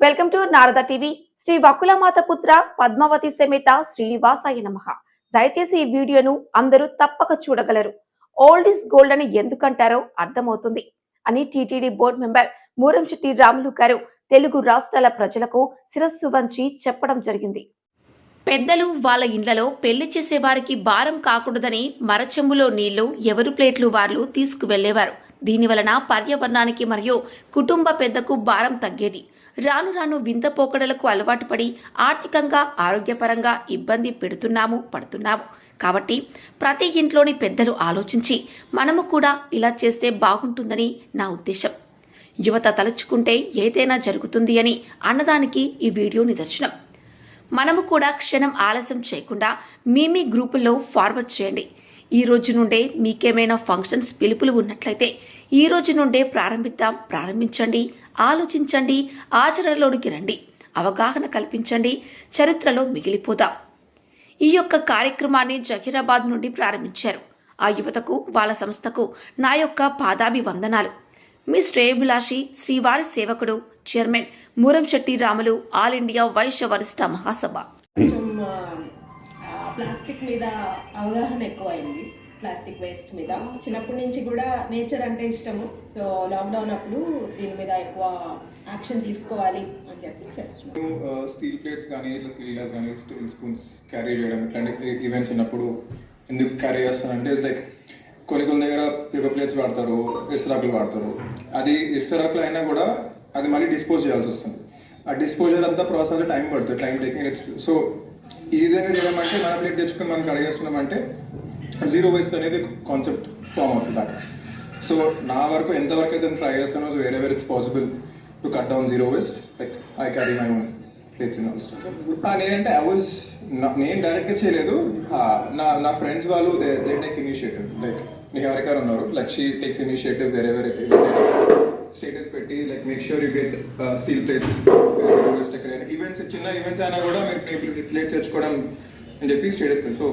Welcome to Narada TV. Shri Vakulamata పుత్ర పద్మావతి సమేత శ్రీనివాసాయ నమః. దయచేసి ఈ వీడియోను అందరూ తప్పక చూడగలరు. ఓల్డ్ ఇస్ గోల్డ్ అని ఎందుకంటారో అర్థమవుతుంది అని TTD board member Muramshetty Ramulu గారు తెలుగు రాష్ట్రాల ప్రజలకు శిరస్సు వంచి చెప్పడం జరిగింది. పెద్దలు వాళ్ళ ఇండ్లలో పెళ్లి చేసేవారికి భారం కాకూడదని మరచెంబులో నీళ్లు ఎవరు ప్లేట్లు వార్లు తీసుకువెళ్లేవారు. దీనివలన పర్యావరణానికి మరియు కుటుంబ పెద్దకు భారం తగ్గేది. రాను రాను వింత పోకడలకు అలవాటు పడి ఆర్థికంగా ఆరోగ్యపరంగా ఇబ్బంది పడుతున్నాము. కాబట్టి ప్రతి ఇంట్లోని పెద్దలు ఆలోచించి మనము కూడా ఇలా చేస్తే బాగుంటుందని నా ఉద్దేశం. యువత తలుచుకుంటే ఏదైనా జరుగుతుంది అని అన్నదానికి ఈ వీడియో నిదర్శనం. మనము కూడా క్షణం ఆలస్యం చేయకుండా మీ గ్రూపుల్లో ఫార్వర్డ్ చేయండి. ఈ రోజు నుండే మీకేమైనా ఫంక్షన్స్ పిలుపులు ఉన్నట్లయితే ఈ రోజు నుండే ప్రారంభించండి, ఆలోచించండి, ఆచరణలోనికి రండి, అవగాహన కల్పించండి, చరిత్రలో మిగిలిపోదాం. ఈ యొక్క కార్యక్రమాన్ని జహీరాబాద్ నుండి ప్రారంభించారు. ఆ యువతకు వాళ్ళ సంస్థకు నా యొక్క పాదాభివందనాలు. మీ శ్రేయభిలాషి శ్రీవారి సేవకుడు chairman Muramsetti Ramulu, all India Vaishya Varishtha Mahasabha. Plastic మీద అవగాహన ఎక్కువైంది. ప్లాస్టిక్ వేస్ట్ మీద చిన్నప్పటి నుంచి కూడా నేచర్ అంటే ఇష్టము. సో లాక్డౌన్ అప్పుడు దీని మీద ఎక్కువ యాక్షన్ తీసుకోవాలి అని చెప్పి చేస్తున్నాం. స్టీల్ ప్లేట్స్ కానీ ఇట్లా స్టీల్ గ్లాస్ కానీ స్టీల్ స్పూన్స్ క్యారీ చేయడం ఇట్లాంటి ఈవెంట్స్ ఉన్నప్పుడు ఎందుకు క్యారీ చేస్తానంటే లైక్ కొన్ని దగ్గర పేపర్ ప్లేట్స్ వాడతారు, ఇస్తరాకులు వాడతారు. అది ఇస్తరాకులు అయినా కూడా అది మళ్ళీ డిస్పోజ్ చేయాల్సి వస్తుంది. ఆ డిస్పోజల్ అంతా ప్రాసెస్ టైం పడుతుంది, టైం టేకింగ్. సో ఈ విధంగా చేయమంటే మన ప్లేట్ తెచ్చుకుని మనం కడిగేసుకున్నామంటే జీరో వేస్ట్ అనేది కాన్సెప్ట్ ఫామ్ అవుతుంది అక్కడ. సో నా వరకు ఎంతవరకు అయితే ట్రై చేస్తానో where it's possible to cut down zero waste, like I carry my own plates in all stuff. నేనంటే నేను డైరెక్ట్గా చేయలేదు. నా ఫ్రెండ్స్ వాళ్ళు they take initiative. Like Niharika ఉన్నారు, like she takes initiative where status పెట్టి like make sure you get steel plates. Events చిన్న events అయినా కూడా మీరు ప్లేట్ తెచ్చుకోవడం అని చెప్పి స్టేటస్ పెట్టి సో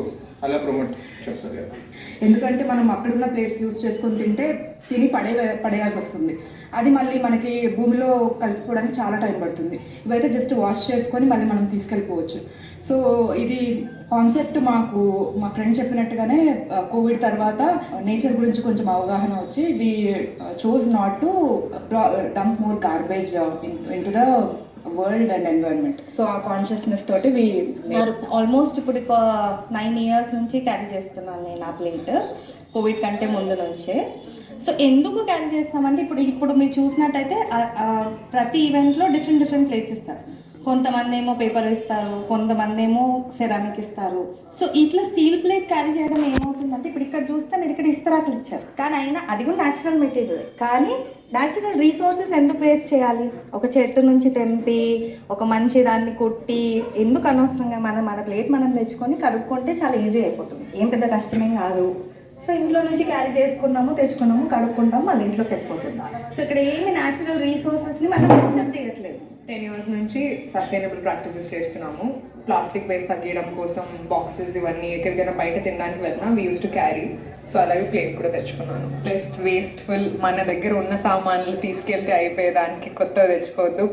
అలా ప్రమోట్ చేస్తారు కదా. ఎందుకంటే మనం అక్కడున్న ప్లేట్స్ యూజ్ చేసుకొని తింటే తిని పడేయాల్సి వస్తుంది. అది మళ్ళీ మనకి భూమిలో కలుపుకోవడానికి చాలా టైం పడుతుంది. ఇవైతే జస్ట్ వాష్ చేసుకొని మళ్ళీ మనం తీసుకెళ్ళిపోవచ్చు. సో ఇది కాన్సెప్ట్ మా ఫ్రెండ్ చెప్పినట్టుగానే కోవిడ్ తర్వాత నేచర్ గురించి కొంచెం అవగాహన వచ్చి we chose not to dump more garbage into the world and environment. So ఆ కాన్షియస్నెస్ తోటి ఆల్మోస్ట్ ఇప్పుడు 9 years నుంచి క్యారీ చేస్తున్నాను నేను ఆ ప్లేట్, కోవిడ్ కంటే ముందు నుంచే. సో ఎందుకు క్యారీ చేస్తామంటే ఇప్పుడు మీరు చూసినట్టయితే ప్రతి ఈవెంట్లో డిఫరెంట్ ప్లేట్స్ ఇస్తారు. కొంతమంది ఏమో పేపర్ ఇస్తారు, కొంతమంది ఏమో సెరామిక్ ఇస్తారు. సో ఇట్లా స్టీల్ ప్లేట్ క్యారీ చేయడం ఏమవుతుందంటే ఇప్పుడు ఇక్కడ చూస్తే మీరు ఇక్కడ ఇస్తరాకులు ఇచ్చారు, కానీ అయినా అది కూడా న్యాచురల్ మెటీరియల్. కానీ న్యాచురల్ రీసోర్సెస్ ఎందుకు వేస్ట్ చేయాలి? ఒక చెట్టు నుంచి తెంపి ఒక మంచి దాన్ని కొట్టి ఎందుకు అనవసరంగా మన ప్లేట్ మనం తెచ్చుకొని కడుక్కుంటే చాలా ఈజీ అయిపోతుంది, ఏం పెద్ద కష్టమేం కాదు. సో ఇంట్లో నుంచి క్యారీ తెచ్చుకున్నాము, కడుక్కుంటాము, మళ్ళీ ఇంట్లోకి వెళ్ళిపోతుంది. సో ఇక్కడ ఏమి న్యాచురల్ రీసోర్సెస్ని మనం డిస్టర్బ్ చేయట్లేదు. 10 years నుంచి సస్టైనబుల్ ప్రాక్టీసెస్ చేస్తున్నాము. ప్లాస్టిక్ వేస్ట్ తగ్గించడం కోసం బాక్సెస్ ఇవన్నీ ఎక్కడికైనా బయట తినడానికి వెళ్ళినా we use to carry. So అలాగే ప్లేట్ కూడా తెచ్చుకున్నాను. ప్లస్ వేస్ట్ఫుల్ మన దగ్గర ఉన్న సామాన్లు తీసుకెళ్తే అయిపోయేదానికి కొత్తగా తెచ్చుకోవద్దు.